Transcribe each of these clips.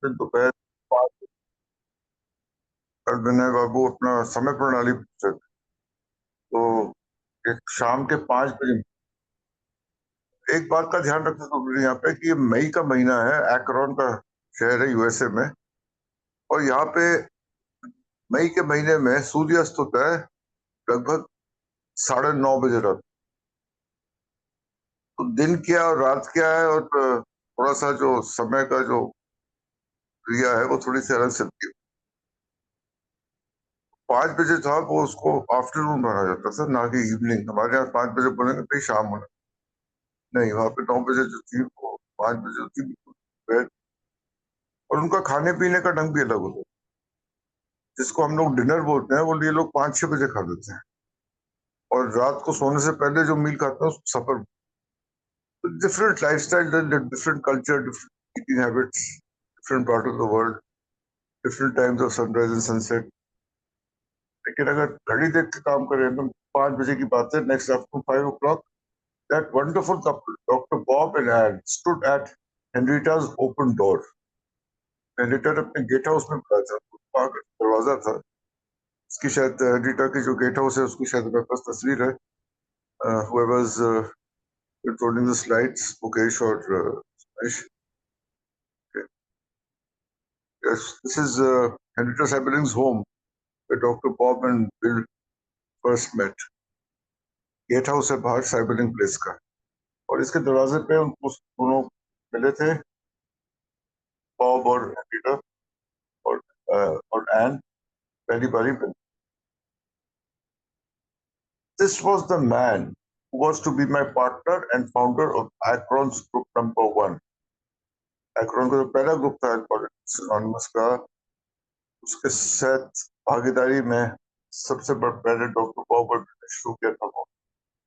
फिर दोपहर 5 और विनय बाबू अपना समय प्रणाली पूछे। तो एक शाम के 5 बजे एक बात का ध्यान रखना जरूरी है यहाँ पे कि ये मई का महीना है, एक्रोन का शहर है यूएसए में। और यहाँ पे मई के महीने में सूर्यास्त होता है लगभग 9:30 बजे रात। तो दिन क्या और रात क्या है, और थोड़ा सा जो समय का जो क्रिया है वो थोड़ी सी अलग चलती है। 5 बजे था वो, उसको आफ्टरनून माना जाता था, ना कि इवनिंग। हमारे यहाँ 5 बजे बोलेंगे तो शाम होना, नहीं, वहां पे 9 बजे जो थी वो 5 बजे जो थी बिल्कुल दोपहर। और उनका खाने पीने का ढंग भी अलग होता है। जिसको हम लोग डिनर बोलते हैं वो ये लोग 5-6 बजे खा लेते हैं। और रात को सोने से पहले जो मील खाते हैं उसको सफर। Different life style, different culture, different eating habits, different part of the world, different times of sunrise and sunset. लेकिन अगर घड़ी देख के काम करें तो 5 बजे की बात है, next afternoon 5 o'clock, that wonderful couple, Dr. Bob and Ann, stood at Henrietta's open door. Henrietta ने अपने गेट हाउस में बुलाया था, वहाँ का दरवाजा था उसकी, शायद हेनरिटा की जो गेट हाउस है उसकी शायद मेरे पास तस्वीर है। whoever's controlling the slides, Mukesh or Sumesh. Okay. Yes, this is Henrietta Seiberling's home, where Dr. Bob and Bill first met. Gate house है बाहर साइबरलिंक प्लेस का, और इसके दरवाजे पे उनको दोनों मिले थे, बॉब और हेनरिटा और एन, पहली बारी पे। This was the man who was to be my partner and founder of Akron's group number 1. Akron का जो पहला ग्रुप था अल्कोहलिक्स एनोनिमस का, उसके साथ भागीदारी में सबसे पहले डॉक्टर बॉब और मैंने शुरू किया था। वो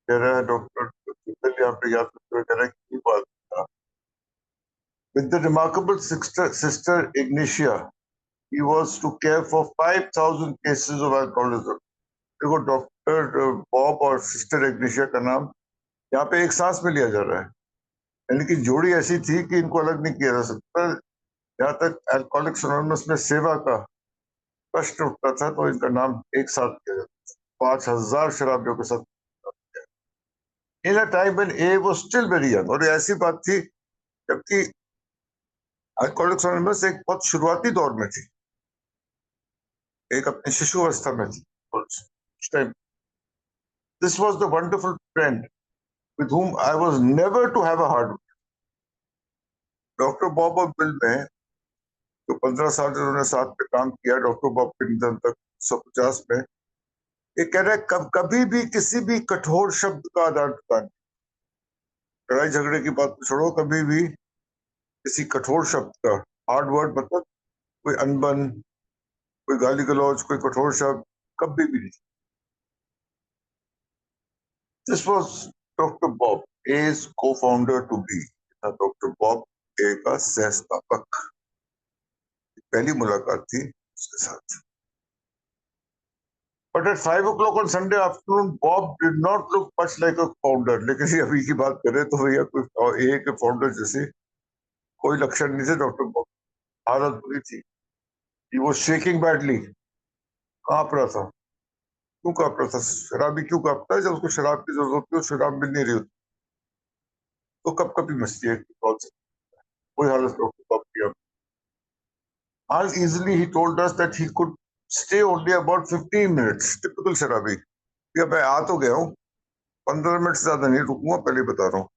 कह रहा है डॉक्टर यहाँ पे याद करते हुए कह रहा है कि बात था। With the remarkable sister Ignatia, he was to care for 5,000 cases of alcoholism. देखो, डॉक्टर बॉब और सिस्टर इग्निशिया का नाम यहाँ पे एक सांस में लिया जा रहा है, यानी कि जोड़ी ऐसी थी कि इनको अलग नहीं किया जा सकता। जहाँ तक अल्कोहलिक्स एनोनिमस में सेवा का प्रश्न उठता था तो इनका नाम एक साथ किया जाता था। 5,000 शराबियों के साथ in a time when I was still very young. और ऐसी बात थी जबकि अल्कोहलिक्स एनोनिमस एक बहुत शुरुआती दौर में थी, एक अपनी शिशु अवस्था में थी उस time. This was the wonderful friend with whom I was never to have a hard word. Doctor Bob और बिल में जो 15 साल जिन्होंने साथ में काम किया, डॉक्टर बॉब के निधन तक 1950 में, ये कह रहे कभी भी किसी भी कठोर शब्द का आदान प्रदान, लड़ाई झगड़े की बात छोड़ो, कभी भी किसी कठोर शब्द का, हार्ड वर्ड मतलब कोई अनबन, कोई गाली गलौज, कोई कठोर शब्द कभी भी नहीं। This was doctor Bob as cofounder to be, doctor Bob ए का सह स्थापक। पहली मुलाकात थी उसके साथ। But at 5 o'clock on Sunday afternoon, Bob did not look much like a founder. लेकिन अभी की बात करें तो भैया कोई ए के फाउंडर जैसे कोई लक्षण नहीं थे डॉक्टर बॉब। हालत बुरी थी, he was shaking badly, कांप रहा था। क्यों कांप रहा था? शराबी क्यों कांपता है? जब उसको शराब की जरूरत होती है, शराब मिल नहीं रही होती तो कब कभी मस्ती है। कोई हालत डॉक्टर बॉब की। Uneasily he told us that he could stay only about 15 minutes. Typical शराबी, या मैं आ तो गया हूँ, 15 मिनट से ज्यादा नहीं रुकूंगा, पहले बता रहा हूँ।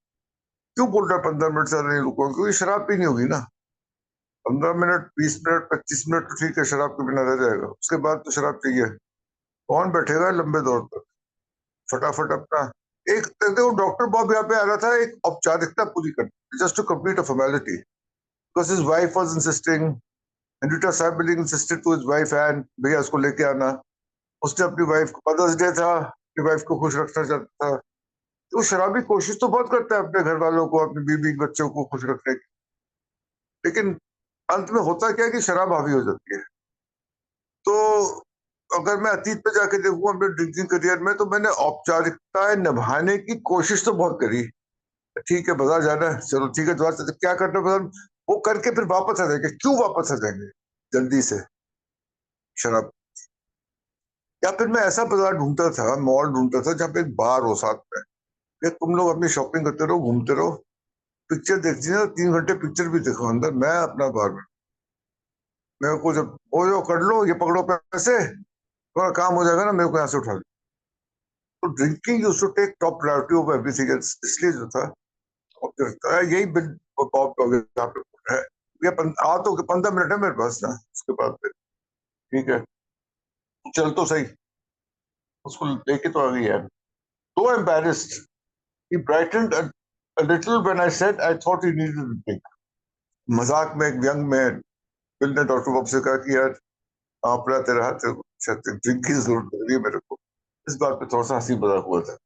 क्यों बोल रहा है 15 मिनट से ज्यादा नहीं रुकूंगा? क्योंकि शराब पीनी होगी ना। 15 मिनट, 20 मिनट, 25 मिनट तो ठीक है, शराब के बिना रह जाएगा, उसके बाद तो शराब चाहिए। कौन बैठेगा लंबे दौर तक? फटाफट अपना एक, देखो डॉक्टर बॉब यहाँ पे आ रहा था एक औपचारिकता पूरी करने, just to complete a formality, because his wife was insisting. Henrietta Seiberling insisted to his wife and, भैया इसको लेके आना। उसने अपनी वाइफ को, मदर्स डे था, अपनी वाइफ को खुश रखना चाहता था। तो शराबी कोशिश तो बहुत करता है अपने घर वालों को, अपनी बीवी बच्चों को खुश रखने की, लेकिन अंत में होता क्या है कि शराब हावी हो जाती है। तो अगर मैं अतीत में जाके देखूं अपने ड्रिंकिंग करियर में, तो मैंने औपचारिकताएं निभाने की कोशिश तो बहुत करी। ठीक है बाजार जाना है, चलो ठीक है, द्वार से क्या करना पसंद, वो करके फिर वापस आ जाएंगे। क्यों वापस आ जाएंगे जल्दी से? शराब। या फिर मैं ऐसा बाजार ढूंढता था, मॉल ढूंढता था जहाँ पे एक बार हो साथ में, कि तुम लोग अपनी शॉपिंग करते रहो, घूमते रहो, पिक्चर देखती ना, 3 घंटे पिक्चर भी देखो अंदर, मैं अपना बाहर में। मेरे को जब वो जो कर लो, ये पकड़ो पैसे, तुम्हारा काम हो जाएगा ना, मेरे को यहाँ से उठा लो। तो drinking used to take top priority over everything else, इसलिए जो था और जो रहता है, यही बिल पॉप यहाँ पे है। ये आ तो 15 मिनट है मेरे पास ना, उसके बाद फिर ठीक है, चल तो सही, उसको लेके तो आ गई है। तो embarrassed, he brightened a little when I said I thought he needed a drink. मजाक में एक व्यंग में बिल ने डॉक्टर बॉब से कहा कि यार आपड़ा तेरा हाथ, ड्रिंक की जरूरत लग रही है मेरे को। इस बात पे थोड़ा सा हंसी मजाक हुआ था।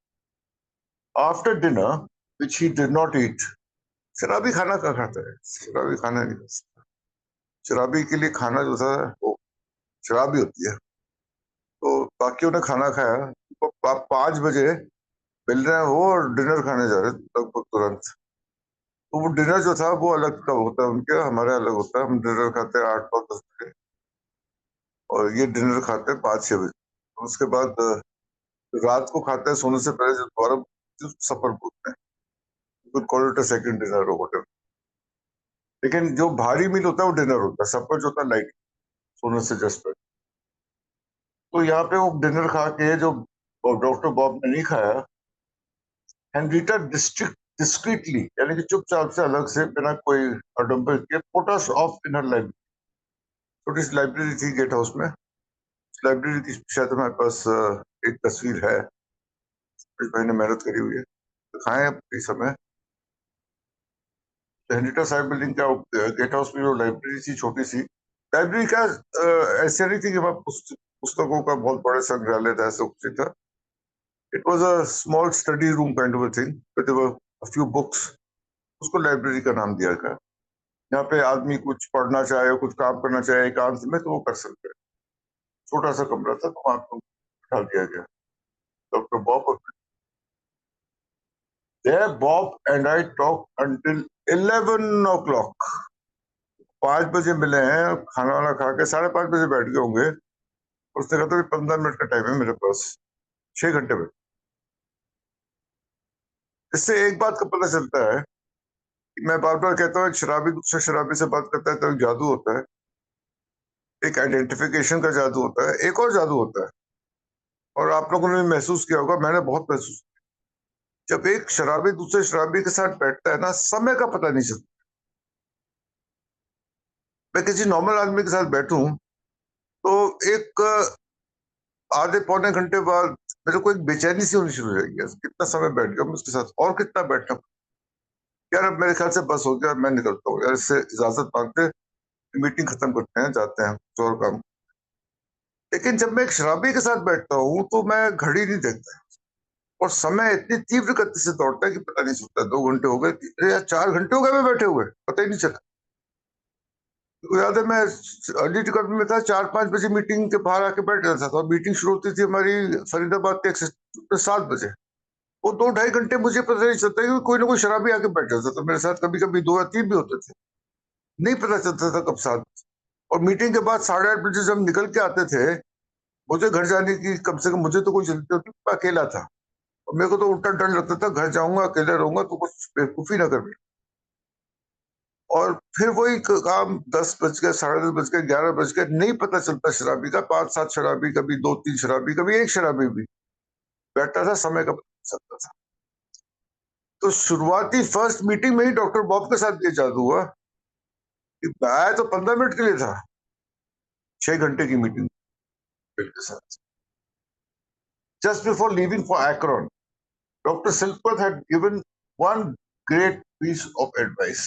After dinner which he did not eat, शराबी खाना क्या खाता है? शराबी खाना नहीं खा सकता। शराबी के लिए खाना जो था वो शराबी होती है। तो बाकियों ने खाना खाया, तो 5 बजे मिल रहे हैं वो, और डिनर खाने जा रहे हैं लगभग तुरंत। तो वो डिनर जो था वो अलग का होता है उनके, हमारे अलग होता है। हम डिनर खाते हैं 8-9-10 बजे, और ये डिनर खाते हैं 5-6 बजे। उसके बाद रात को खाते हैं सोने से पहले, जो दोबारा सफर बोलते हैं, call it a second dinner और whatever। लेकिन जो भारी मील होता है वो डिनर होता है, सफर जो होता है लाइट, सोने से जस्ट पहले। तो यहाँ पे वो डिनर खा के जो डॉक्टर बॉब ने नहीं खाया, हेनरीटा डिस्क्रीटली, यानी कि चुपचाप से अलग से बिना कोई अडम्बर के, put us of in her library. छोटी सी लाइब्रेरी थी गेट हाउस में। लाइब्रेरी की शायद हमारे पास एक तस्वीर है, इस भाई ने मेहनत करी हुई है, दिखाएं अब इस समय। हेनरीटा साहिब बिल्डिंग का गेट हाउस में जो लाइब्रेरी थी, छोटी सी लाइब्रेरी का, ऐसे नहीं थी कि वहाँ पुस्तकों का बहुत बड़ा संग्रहालय था, ऐसा कुछ नहीं था। It was a small study room kind of thing, there were a few books, उसको लाइब्रेरी का नाम दिया गया। यहाँ पे आदमी कुछ पढ़ना चाहे, कुछ काम करना चाहे एकांत में, तो वो कर सकते हैं। छोटा सा कमरा था, तो वहां को बिठा दिया गया doctor Bob. There Bob and I talked until 11 o'clock. 5 बजे मिले हैं, खाना वाना खा के 5:30 बजे बैठ गए होंगे। और उसने कहा था कि 15 मिनट का टाइम है मेरे पास, 6 घंटे में। इससे एक बात का पता चलता है कि मैं बार बार कहता हूँ, शराबी दूसरे शराबी से बात करता है तो एक जादू होता है, एक आइडेंटिफिकेशन का जादू होता है, एक और जादू होता है। और आप लोगों ने भी महसूस किया होगा, मैंने बहुत महसूस, जब एक शराबी दूसरे शराबी के साथ बैठता है ना, समय का पता नहीं चलता। मैं किसी नॉर्मल आदमी के साथ बैठूं तो एक आधे पौने घंटे बाद मेरे को एक बेचैनी सी होनी शुरू हो जाएगी, कितना समय बैठ गया मैं उसके साथ, और कितना बैठना। यार अब मेरे ख्याल से बस हो गया, मैं निकलता हूँ यार, इससे इजाजत मांगते, मीटिंग खत्म करते हैं, जाते हैं कुछ और काम। लेकिन जब मैं एक शराबी के साथ बैठता हूँ तो मैं घड़ी नहीं देखता, और समय इतनी तीव्र गति से दौड़ता है कि पता नहीं चलता 2 घंटे हो गए, अरे यार 4 घंटे हो गए मैं बैठे हुए, पता ही नहीं चला। तो याद है, मैं अर्ली टिकट में था, 4-5 बजे मीटिंग के बाहर आके बैठ जाता था, और मीटिंग शुरू होती थी हमारी फरीदाबाद के एक्सिस पे 7 बजे। वो 2-2.5 घंटे मुझे पता नहीं चलता कि कोई ना कोई शराबी आके बैठ जाता था मेरे साथ, कभी कभी 2 या 3 भी होते थे, नहीं पता चलता था कब 7। और मीटिंग के बाद 8:30 बजे जब निकल के आते थे, मुझे घर जाने की कम से कम, मुझे तो कोई जल्दी होती, मैं अकेला था, और मेरे को तो उल्टा डर लगता था, घर जाऊंगा अकेले रहूंगा तो कुछ बेवकूफी ना कर बैठे। और फिर वही काम, 10 बज गए, 10:30 बज गए, 11 बज गए, नहीं पता चलता शराबी का, 5-7 शराबी, कभी 2-3 शराबी, कभी एक शराबी भी बैठता था, समय का पता नहीं चलता था। तो शुरुआती फर्स्ट मीटिंग में ही डॉक्टर बॉब के साथ ये जादू हुआ कि आया तो 15 मिनट के लिए था, 6 घंटे की मीटिंग के साथ। Just before leaving for Akron, doctor Silkworth had given one great piece of advice.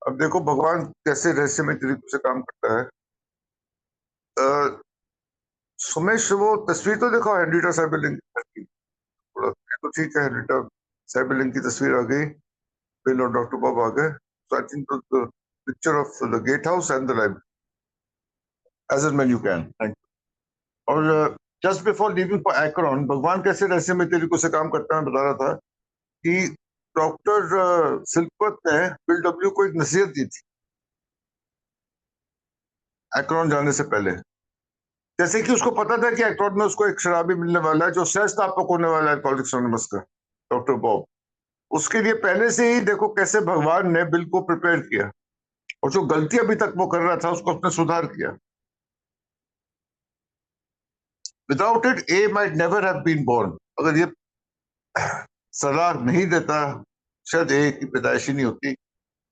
अब देखो भगवान कैसे रहस्यमय तरीके से काम करता है। सुमेश, वो तस्वीर तो देखो हेनरीटा साइबरलिंक की, तो ठीक है, हेनरीटा साइबरलिंक की तस्वीर आ गई, बिल और डॉक्टर बॉब आ गए। So I think the picture of the gatehouse and the library, as and when you can. Thank you. और just before leaving for Akron, भगवान कैसे रहस्यमय तरीकों से काम करता है बता रहा था कि डॉक्टर सिल्कवर्थ ने बिल डब्ल्यू को एक नसीहत दी थी। एक्रोन जाने से पहले, जैसे कि उसको पता था कि एक्रोन में उसको एक शराबी मिलने वाला है जो सहस्तापक होने वाला है अल्कोहलिक्स एनोनिमस का, डॉक्टर बॉब। उसके लिए पहले से ही देखो कैसे भगवान ने बिल को प्रिपेयर किया, और जो गलती अभी तक वो कर रहा था उसको उसने सुधार किया। Without it A might never have been born. अगर ये सलाह नहीं देता शायद ए की पैदाइश ही नहीं होती।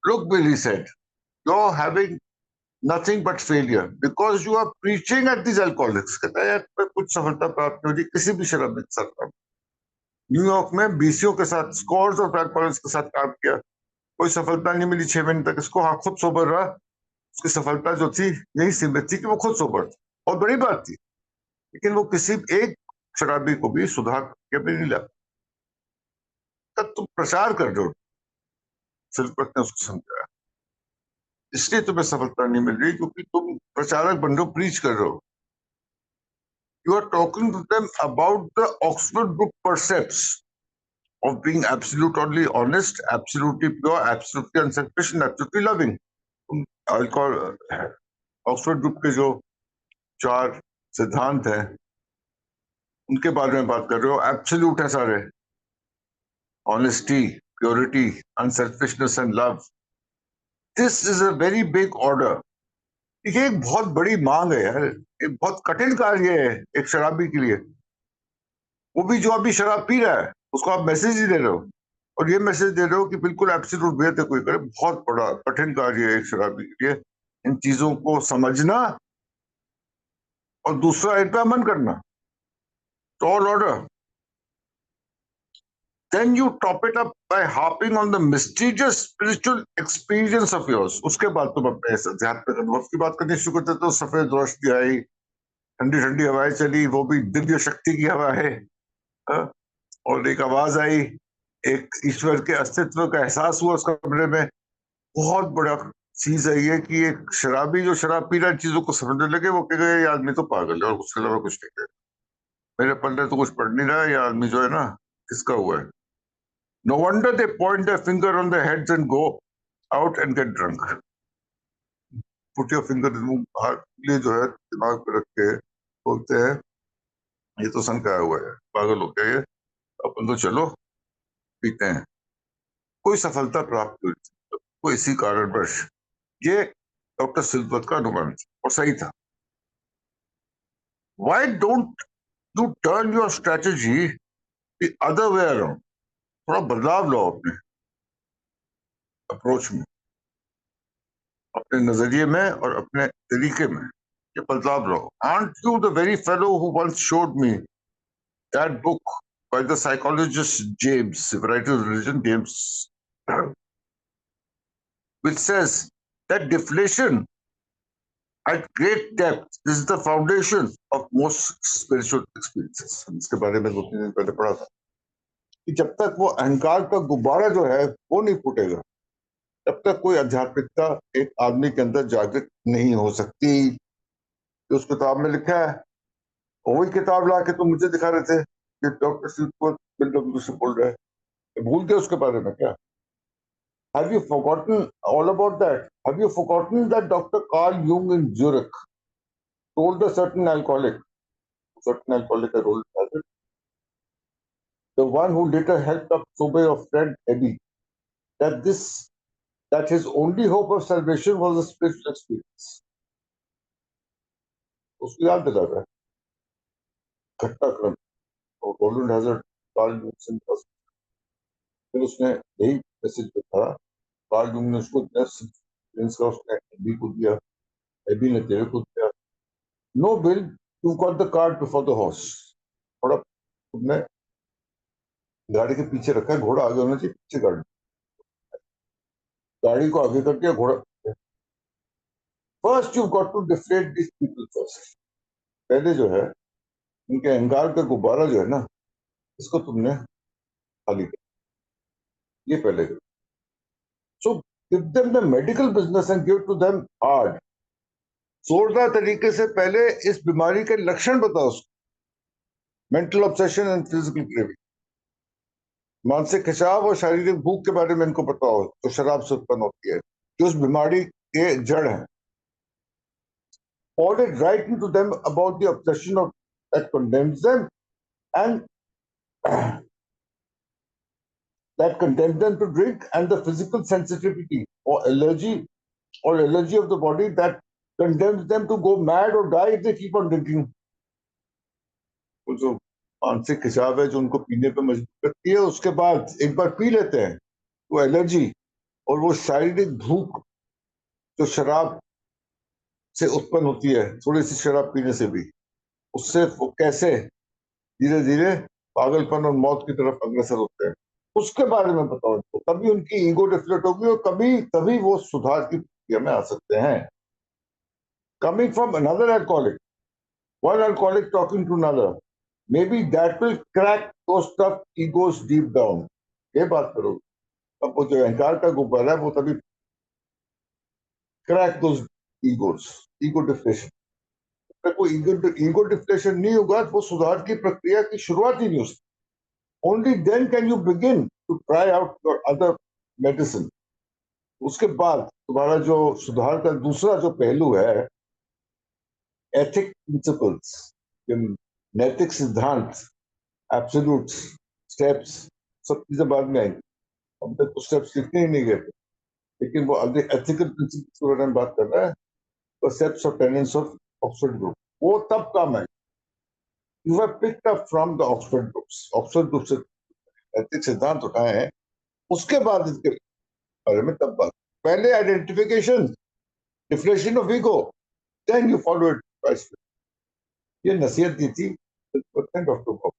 Look Bill, he said, you are having nothing but failure because you are preaching at these alcoholics। कहता है यार कुछ सफलता प्राप्त नहीं होती किसी भी शराबी के साथ काम। न्यूयॉर्क में बीसियों के साथ, स्कॉर्स और अल्कोहलिक्स के साथ काम किया, कोई सफलता नहीं मिली 6 महीने तक इसको। हाँ, खुद सोबर रहा, उसकी सफलता जो थी यही सीमित थी कि वो खुद सोबर था, बहुत बड़ी बात थी। लेकिन वो किसी एक शराबी को भी सुधार के भी नहीं लाता। तब तुम प्रचार कर रहे हो, सिल्वत ने उसको समझाया, इसलिए तुम्हें सफलता नहीं मिल रही क्योंकि तुम प्रचारक बन रहे हो, प्रीच कर रहे हो। You are talking to them about the Oxford book percepts of being absolutely honest, absolutely pure, absolutely unselfish, and absolutely loving. Alcohol Oxford group के जो 4 सिद्धांत हैं उनके बारे में बात कर रहे हो। एब्सोल्यूट है सारे, honesty, purity, unselfishness and love. This is a very big order. ये एक बहुत बड़ी मांग है यार, एक बहुत कठिन कार्य है एक शराबी के लिए। वो भी जो अभी शराब पी रहा है उसको आप मैसेज ही दे रहे हो, और ये मैसेज दे रहे हो कि बिल्कुल एब्सोल्यूट बेहतर कोई करे। बहुत बड़ा कठिन कार्य है एक शराबी के लिए, इन चीजों को समझना और दूसरा इन पे अमल करना। Tall order. Then you top it up by harping on the mysterious spiritual experience of yours। उसके बाद तुम अपने इस आध्यात्मिक अनुभव की बात करनी शुरू करते तो सफेद रोशनी आई, ठंडी ठंडी हवाएं चली, वो भी दिव्य शक्ति की हवा है, हाँ? और एक आवाज आई, एक ईश्वर के अस्तित्व का एहसास हुआ उस कमरे में। बहुत बड़ा चीज है ये कि एक शराबी जो शराब पी रहा है चीजों को समझने लगे, वो कहेगा ये आदमी तो पागल है और उसके अलावा कुछ नहीं कहेगा, मेरे पल्ले तो कुछ पड़ नहीं रहा है, ये आदमी जो है ना किसका हुआ है। No wonder they point their finger on their heads and go out and get drunk. Put your finger हाथ लिए जो है दिमाग पे रख के बोलते हैं ये तो संकाया हुआ है, पागल हो गया ये, अपन तो चलो पीते हैं। कोई सफलता प्राप्त हुई थी कोई इसी कारणवश। ये डॉक्टर सिल्वत का अनुमान था और सही था। Why don't you turn your strategy the other way around? थोड़ा बदलाव लाओ अपने अप्रोच में, अपने नजरिए में और अपने तरीके में, ये बदलाव लाओ। Aren't you the very fellow who once showed me that book by the psychologist James, writer of religion, James, which says that deflation at great depth is the foundation of most spiritual experiences। इसके बारे में 2-3 दिन पहले पढ़ा था कि जब तक वो अहंकार का गुब्बारा जो है वो नहीं फूटेगा तब तक कोई आध्यात्मिकता एक आदमी के अंदर जागृत नहीं हो सकती। तो उस किताब में लिखा है, वही किताब ला के तुम मुझे दिखा रहे थे कि डॉक्टर सिल्वत से बोल रहे हैं, भूल गए उसके बारे में क्या? Have you forgotten all about that? Have you forgotten that Dr. Carl Jung in Zurich told a certain alcoholic a role hazard, the one who later helped up sober your friend Eddie, that his only hope of salvation was a spiritual experience। उसको याद दिला रहा है घटनाक्रम, और Rowland hazard, Karl Jung से मिला। फिर उसने यही मैसेज दिया, कार्ल जूंग ने उसको एक्सपीरियंस का उसने एबी को दिया, एबी ने तेरे को दिया। No Bill, you got the cart before the horse. थोड़ा तुमने गाड़ी के पीछे रखा है, घोड़ा आगे होना चाहिए, पीछे गाड़ी को आगे कर दिया, घोड़ा। First you got to deflate this people first. पहले जो है उनके अहंकार का गुब्बारा जो है ना, इसको तुमने खाली कर, ये पहले करो। So give them the medical business and give to them hard. जोरदार तरीके से पहले इस बीमारी के लक्षण बताओ उसको, mental obsession and physical craving, मानसिक खिंचाव और शारीरिक भूख के बारे में इनको बताओ जो शराब से उत्पन्न होती है, जो उस बीमारी के जड़ है। poured it right into them about the obsession of that condemns them and that condemns them to drink, and the physical sensitivity or allergy of the body that condemns them to go mad or die if they keep on drinking. वो जो मानसिक खिंचाव है जो उनको पीने पे मजबूर करती है, उसके बाद एक बार पी लेते हैं वो एलर्जी और वो शारीरिक भूख जो शराब से उत्पन्न होती है थोड़ी सी शराब पीने से भी, उससे वो कैसे धीरे धीरे पागलपन और मौत की तरफ अग्रसर होते हैं, उसके बारे में बताओ इनको। कभी उनकी ईगो डिफ्लेट होगी और कभी तभी वो सुधार की प्रक्रिया में आ सकते हैं। Coming from another alcoholic, one alcoholic talking to another, maybe that will crack those tough egos deep down. ये बात करो, अब वो जो अहंकार का गुब्बारा है वो तभी crack those egos, ego deflation. अगर कोई ईगो डिफ्लेशन नहीं होगा तो वो सुधार की प्रक्रिया की शुरुआत ही नहीं हो सकती। Only then can you begin to try out your other medicine. उसके बाद तुम्हारा जो सुधार का दूसरा जो पहलू है, एथिक प्रिंसिपल्स, नैतिक सिद्धांत, एब्सोल्यूट्स, स्टेप्स, सब चीजें बाद में आएंगी। अब तक तो स्टेप्स लिखने ही नहीं गए थे, लेकिन वो एथिकल प्रिंसिपल्स के बारे में बात कर रहा है, concepts of tenets of Oxford group, वो तब काम है। You have picked up from the Oxford groups, Oxford group से नैतिक सिद्धांत उठाए हैं, उसके बाद इसके बारे में तब बात। पहले identification, deflation of ego, then you follow it. ये नसीहत दी थी डॉक्टर बॉब,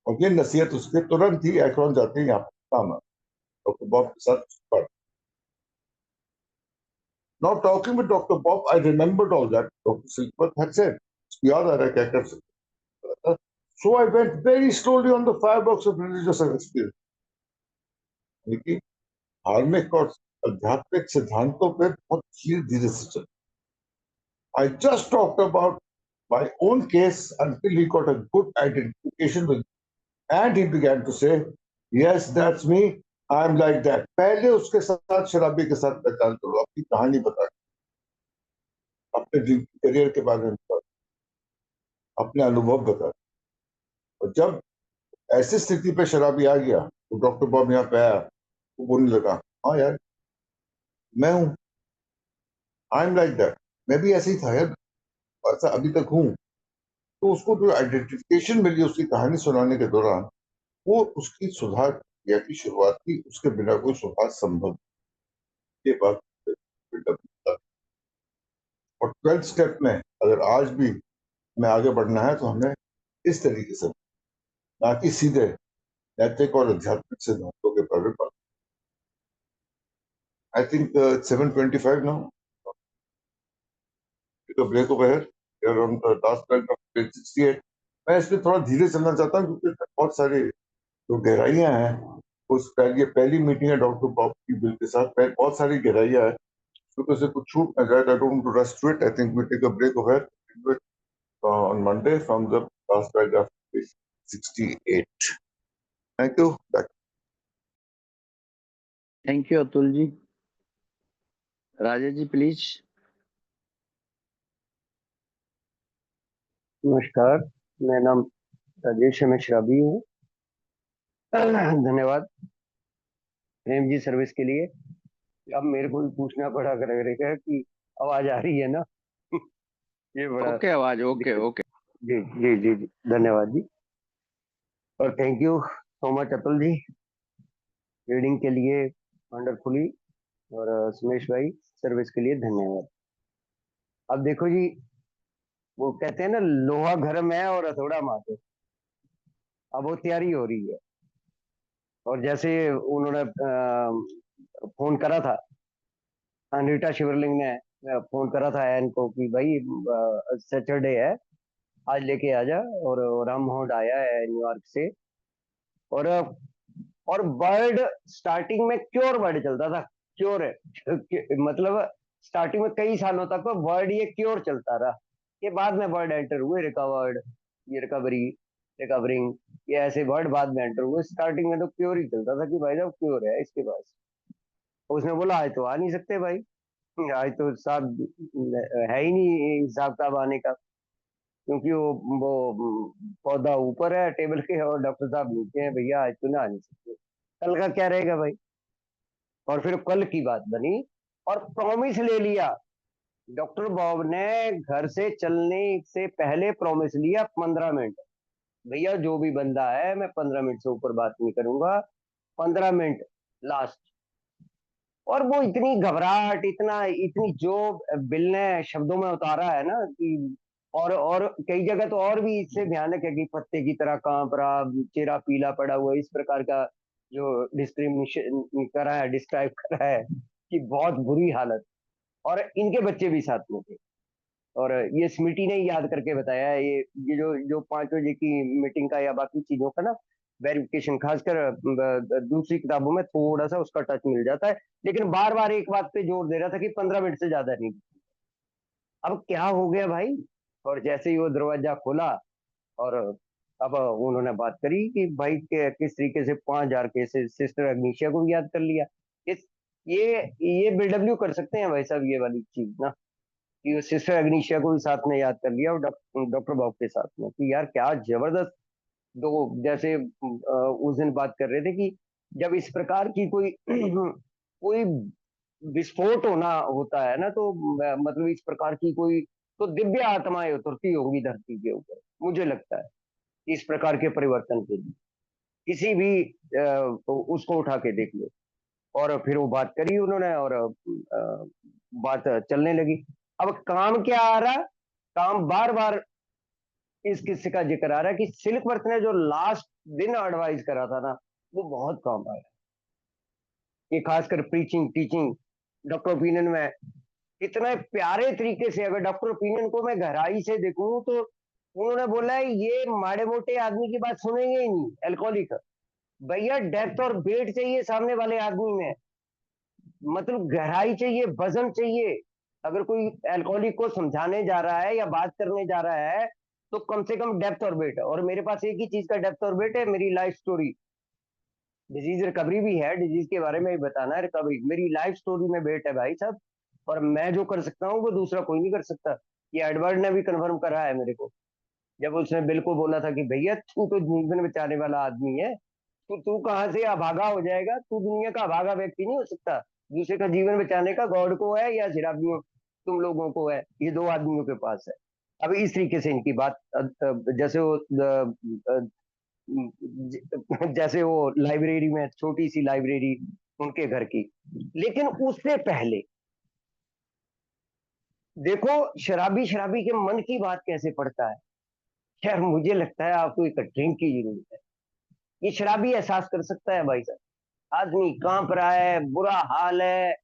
और ये नसीहत उसके तुरंत ही एक्रोन जाते हैं यहाँ पर काम है डॉक्टर बॉब के साथ। Now talking with Dr. Bob, I remembered all that Dr. Silkworth had said. याद आ रहा है क्या कर सकते। So I went very slowly on the firebox of religious experience. लेकिन धार्मिक और आध्यात्मिक सिद्धांतों पे बहुत धीरे धीरे से चल। I just talked about my own case until he got a good identification with, and he began to say, "Yes, that's me. I'm like that." पहले उसके साथ शराबी के साथ पहचान करो, अपनी कहानी बता, अपने करियर के बारे में बता, अपने अनुभव बता। और जब ऐसी स्थिति पे शराबी आ गया तो डॉक्टर बॉब यहाँ पे आया, वो बोलने लगा, हाँ यार मैं हूँ, आई एम लाइक दैट, मैं भी ऐसे ही था यार, ऐसा अभी तक हूँ। तो उसको जो आइडेंटिफिकेशन मिली उसकी कहानी सुनाने के दौरान, वो उसकी सुधार प्रक्रिया की शुरुआत थी, उसके बिना कोई सुधार संभव। ये बात और 12th स्टेप में अगर आज भी हमें आगे बढ़ना है तो हमें इस तरीके से, ना कि सीधे नैतिक और आध्यात्मिक सिद्धांतों के बारे में। I think it's 7:25 now. Take a break over here. We are on the last point of page 68. मैं इसमें थोड़ा धीरे चलना चाहता हूँ क्योंकि बहुत सारी जो गहराइयाँ हैं, उस ये पहली मीटिंग है डॉक्टर बॉब की बिल के साथ, बहुत सारी गहराइयाँ हैं, क्योंकि उसे कुछ छूट ना जाए। I don't want to rush through it. I think we take a break over here. Do it on Monday from the last paragraph, page 68. Thank you. Back. Thank you Atul ji. Raja ji please. नमस्कार, मेरा नाम राजेश शराबी हूँ। धन्यवाद प्रेम जी सर्विस के लिए। अब मेरे को भी पूछना पड़ा करेगा कि आवाज आ रही है ना? ये बड़ा ओके आवाज, ओके ओके जी जी जी जी, धन्यवाद जी, और thank you so much Atul ji reading के लिए वंडरफुली, और सुमेश भाई सर्विस के लिए धन्यवाद। अब देखो जी, वो कहते हैं ना, लोहा घर में है और हथौड़ा माथे। अब वो तैयारी हो रही है, और जैसे उन्होंने फोन करा था, अनीता शिवरलिंग ने फोन करा था एन को कि भाई सैटरडे है, आज लेके आ जा, और राम होड आया है न्यूयॉर्क से। और वर्ड स्टार्टिंग में क्योर वर्ड चलता था, क्योर मतलब स्टार्टिंग में कई सालों तक वर्ड ये क्योर चलता रहा। ये बाद में वर्ड एंटर हुए, रिकवर्ड, ये रिकवरी, रिकवरिंग, ये ऐसे वर्ड बाद में एंटर हुए। स्टार्टिंग में तो क्योर ही चलता था कि भाई साहब क्योर है इसके पास। उसने बोला आज तो आ नहीं सकते भाई, आज तो साहब है ही नहीं हिसाब किताब आने का, क्योंकि वो पौधा ऊपर है टेबल के और डॉक्टर साहब नीचे हैं। भैया आज तो ना आ नहीं सकते, कल का क्या रहेगा भाई। और फिर कल की बात बनी और प्रॉमिस ले लिया। डॉक्टर बॉब ने घर से चलने से पहले प्रॉमिस लिया 15 मिनट, भैया जो भी बंदा है मैं 15 मिनट से ऊपर बात नहीं करूंगा, 15 मिनट लास्ट। और वो इतनी घबराहट, इतना इतनी जो बिल ने शब्दों में उतारा है ना कि, और कई जगह तो और भी इससे भयानक है कि पत्ते की तरह कांप रहा, चेहरा पीला पड़ा हुआ, इस प्रकार का जो डिस्क्रिमिनेशन करा है, डिस्क्राइब करा है कि बहुत बुरी हालत। और इनके बच्चे भी साथ में थे। और ये स्मिटी ने ही याद करके बताया है, ये जो 5 बजे की मीटिंग का या बाकी चीजों का ना वेरिफिकेशन, खासकर दूसरी किताबों में थोड़ा सा उसका टच मिल जाता है, लेकिन बार बार एक बात पे जोर दे रहा था कि 15 मिनट से ज्यादा नहीं। अब क्या हो गया भाई। और जैसे ही वो दरवाजा खोला और अब उन्होंने बात करी कि भाई किस तरीके से 5,000 केसेस, सिस्टर अग्निशिया को भी याद कर लिया। इस ये बिल्डब्ल्यू कर सकते हैं भाई साहब ये वाली चीज ना, कि वो सिस्टर अग्निशिया को भी साथ में याद कर लिया और डॉक्टर बॉब के साथ में, कि यार क्या जबरदस्त दो। जैसे उस दिन बात कर रहे थे कि जब इस प्रकार की कोई कोई विस्फोट होना होता है ना, तो मतलब इस प्रकार की कोई तो दिव्य आत्माएं उतरती होंगी धरती के ऊपर, मुझे लगता है इस प्रकार के परिवर्तन के लिए। किसी भी उसको उठा के देख लो। और फिर वो बात करी उन्होंने और बात चलने लगी। अब काम क्या आ रहा, काम बार बार इस किस्से का जिक्र आ रहा है कि सिल्कवर्थ ने जो लास्ट दिन एडवाइस करा था ना, वो बहुत काम आया। ये खासकर प्रीचिंग टीचिंग डॉक्टर ओपिनियन में इतने प्यारे तरीके से, अगर डॉक्टर ओपिनियन को मैं गहराई से देखूं तो उन्होंने बोला है ये माड़े मोटे आदमी की बात सुनेंगे ही नहीं, एल्कोहलिक। भैया डेप्थ और वेट चाहिए सामने वाले आदमी में, मतलब गहराई चाहिए, वजन चाहिए। अगर कोई अल्कोहलिक को समझाने जा रहा है या बात करने जा रहा है तो कम से कम डेप्थ और वेट। और मेरे पास एक ही चीज का डेप्थ और वेट है, मेरी लाइफ स्टोरी। डिजीज रिकवरी भी है, डिजीज के बारे में भी बताना है, रिकवरी मेरी लाइफ स्टोरी में वेट है भाई साहब। और मैं जो कर सकता हूँ वो दूसरा कोई नहीं कर सकता। ये एडवर्ड ने भी कन्फर्म करा है मेरे को, जब उसने बिल को बोला था कि भैया तू तो जीवन बचाने वाला आदमी है, तो तू कहाँ से अभागा हो जाएगा, तू दुनिया का अभागा व्यक्ति नहीं हो सकता। दूसरे का जीवन बचाने का गॉड को है या शराबियों तुम लोगों को है, ये दो आदमियों के पास है। अब इस तरीके से इनकी बात जैसे वो जैसे वो लाइब्रेरी में, छोटी सी लाइब्रेरी उनके घर की। लेकिन उससे पहले देखो शराबी शराबी के मन की बात कैसे पड़ता है। यार मुझे लगता है आपको एक ड्रिंक की जरूरत है। ये शराबी एहसास कर सकता है भाई साहब। आदमी कांप रहा है, बुरा हाल है,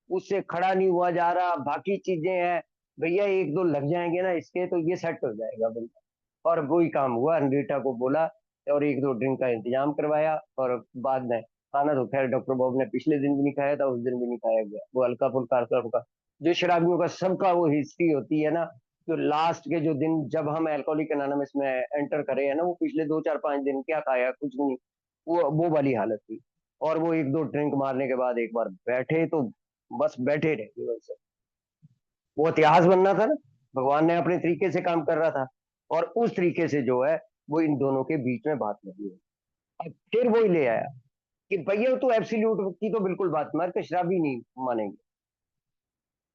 उससे खड़ा नहीं हुआ जा रहा, बाकी चीजें हैं। भैया एक दो लग जाएंगे ना इसके तो ये सेट हो जाएगा भैया। और वही काम हुआ, अनरीटा को बोला और एक दो ड्रिंक का इंतजाम करवाया। और बाद में खाना तो खैर डॉक्टर बॉब ने पिछले दिन भी नहीं खाया था, उस दिन भी नहीं खाया गया, वो हल्का फुल्का जो शराबियों का सबका वो हिस्ट्री होती है ना। तो लास्ट के जो दिन जब हम अल्कोहलिक एनोनिमस में एंटर करे हैं ना, वो पिछले 2 4 5 दिन क्या खाया, कुछ नहीं, वो वाली हालत थी। और वो एक दो ड्रिंक मारने के बाद एक बार बैठे तो बस बैठे रहे वैसे। वो इतिहास बनना था ना, भगवान ने अपने तरीके से काम कर रहा था। और उस तरीके से जो है वो इन दोनों के बीच में बात लगी है। अब फिर वही ले आया कि भैया तू एब्सोल्यूट की तो बिल्कुल बात मार के शराबी नहीं मानेंगे।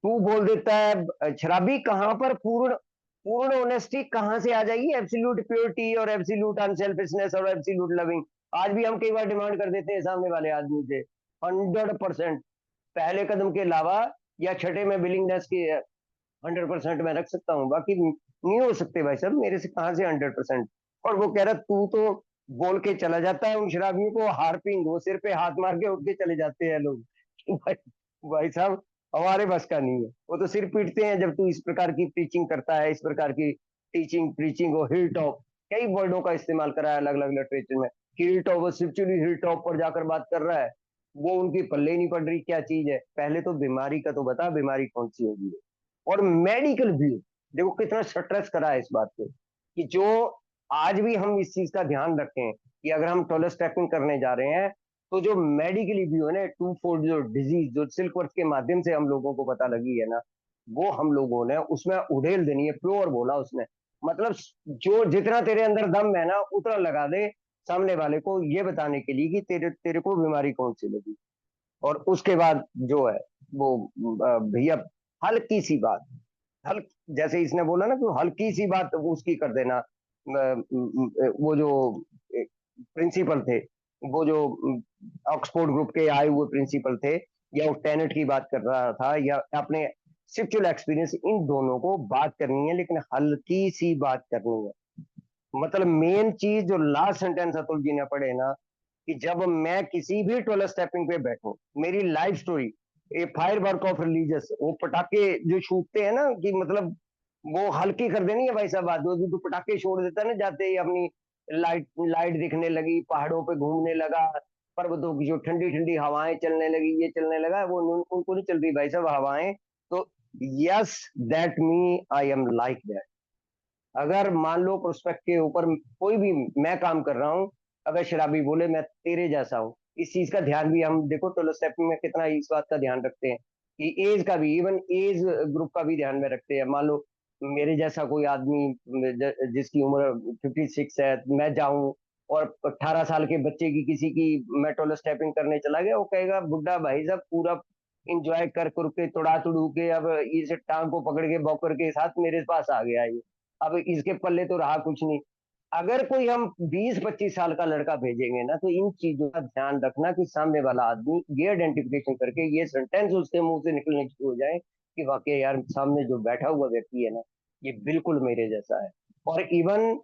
तू बोल देता है शराबी कहाँ पर पूर्ण पूर्ण ऑनेस्टी कहाँ से आ जाएगी, एब्सोल्यूट प्योरिटी और एब्सोल्यूट अनसेल्फिशनेस और एब्सोल्यूट लविंग। आज भी हम कई बार डिमांड कर देते हैं सामने वाले आदमी से 100%, पहले कदम के अलावा या छठे में बिलिंगनेस की 100% में रख सकता हूँ, बाकी नहीं हो सकते भाई साहब, मेरे से कहाँ से 100%। और वो कह रहा तू तो बोल के चला जाता है उन शराबियों को हार्पिंग, वो सिर पे हाथ मार के उठ के चले जाते हैं लोग। भाई भाई साहब हमारे बस का नहीं है, वो तो सिर पीटते हैं जब तू इस प्रकार की टीचिंग करता है, इस प्रकार की टीचिंग प्रीचिंग और हिल टॉप, कई वर्डों का इस्तेमाल करा है अलग अलग लिटरेचर में। हिल टॉप, वो सिर्फ हिल टॉप पर जाकर बात कर रहा है, वो उनकी पल्ले नहीं पड़ रही क्या चीज है। पहले तो बीमारी का तो बता, बीमारी कौन सी होगी। और मेडिकल व्यू देखो कितना स्ट्रेस करा है इस बात पे, कि जो आज भी हम इस चीज का ध्यान रखें कि अगर हम टोलोस्टेपिन करने जा रहे हैं तो जो मेडिकली भी हो ना, टू फोल्ड जो डिजीज जो सिल्क वर्क के माध्यम से हम लोगों को पता लगी है ना, वो हम लोगों ने उसमें उड़ेल देनी है, प्योर बोला उसने। मतलब जो जितना तेरे अंदर दम है ना उतना लगा दे सामने वाले को, ये बताने के लिए कि तेरे तेरे को बीमारी कौन सी लगी। और उसके बाद जो है वो भैया हल्की सी बात, हल जैसे इसने बोला ना कि हल्की सी बात उसकी कर देना। वो जो प्रिंसिपल थे, वो जो ऑक्सफोर्ड ग्रुप के आए हुए प्रिंसिपल थे, या वो टेनेट की बात कर रहा था, या अपने सिक्चुअल एक्सपीरियंस, इन दोनों को बात करनी है, लेकिन हल्की सी बात करनी है। मतलब मेन चीज जो लास्ट सेंटेंस अतुल जी ने पढ़े ना, कि जब मैं किसी भी 12 स्टेपिंग पे बैठूं, मेरी life story, A fire work of religious, वो पटाखे जो छूटते हैं ना, कि मतलब वो हल्की कर देनी है भाई साहब बात। वो जो पटाखे छोड़ देता है ना जाते ही, अपनी लाइट लाइट दिखने लगी, पहाड़ों पे घूमने लगा, पर्वतों की जो ठंडी ठंडी हवाएं चलने लगी, ये चलने लगा, वो उनको नहीं चल रही भाई साहब हवाएं। तो yes, that me I am like that. अगर मान लो प्रोस्पेक्ट के ऊपर कोई भी मैं काम कर रहा हूँ, अगर शराबी बोले मैं तेरे जैसा हूँ, इस चीज का ध्यान भी हम देखो 12 स्टेप में कितना इस बात का ध्यान रखते हैं, कि एज का भी, इवन एज ग्रुप का भी ध्यान में रखते हैं। मान लो मेरे जैसा कोई आदमी जिसकी उम्र 56 है, मैं जाऊं और 18 साल के बच्चे की किसी की मैं 12 स्टेपिंग करने चला गया, वो कहेगा बुड्ढा भाई साहब पूरा इंजॉय कर के तोड़ा तोड़ू के अब इस टांग को पकड़ के बॉकर के साथ मेरे पास आ गया ये, अब इसके पल्ले तो रहा कुछ नहीं। अगर कोई हम 20-25 साल का लड़का भेजेंगे ना, तो इन चीजों का ध्यान रखना कि सामने वाला आदमी ये आइडेंटिफिकेशन करके ये सेंटेंस उसके मुंह से निकलने शुरू हो जाए कि वाकई यार सामने जो बैठा हुआ व्यक्ति है ना, ये बिल्कुल मेरे जैसा है। और even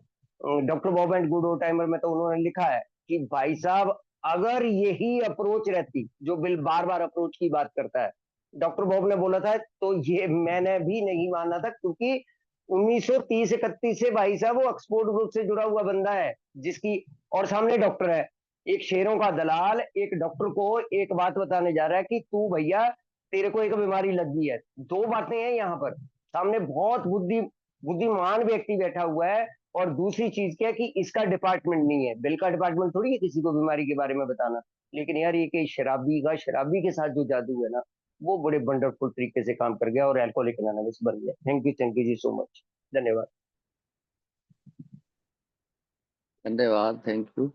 doctor Bob and good old timer में तो उन्होंने लिखा है कि भाई साहब अगर यही अप्रोच रहती, जो बिल बार बार अप्रोच की बात करता है, डॉक्टर बॉब ने बोला था, तो ये मैंने भी नहीं माना था, क्योंकि 1930-31 से भाई साहब वो ऑक्सफोर्ड ग्रुप से जुड़ा हुआ बंदा है, जिसकी, और सामने डॉक्टर है, एक शेरों का दलाल एक डॉक्टर को एक बात बताने जा रहा है कि तू भैया तेरे को एक बीमारी लग गई है। दो बातें हैं यहाँ पर, सामने बहुत बुद्धिमान व्यक्ति बैठा हुआ है, और दूसरी चीज क्या है कि इसका डिपार्टमेंट नहीं है, बिल का डिपार्टमेंट थोड़ी है किसी को बीमारी के बारे में बताना। लेकिन यार ये कि शराबी के साथ जो जादू है ना, वो बड़े वंडरफुल तरीके से काम कर गया और अल्कोहलिक एनोनिमस बन गया। थैंक यू जी सो मच। धन्यवाद। धन्यवाद, थैंक यू।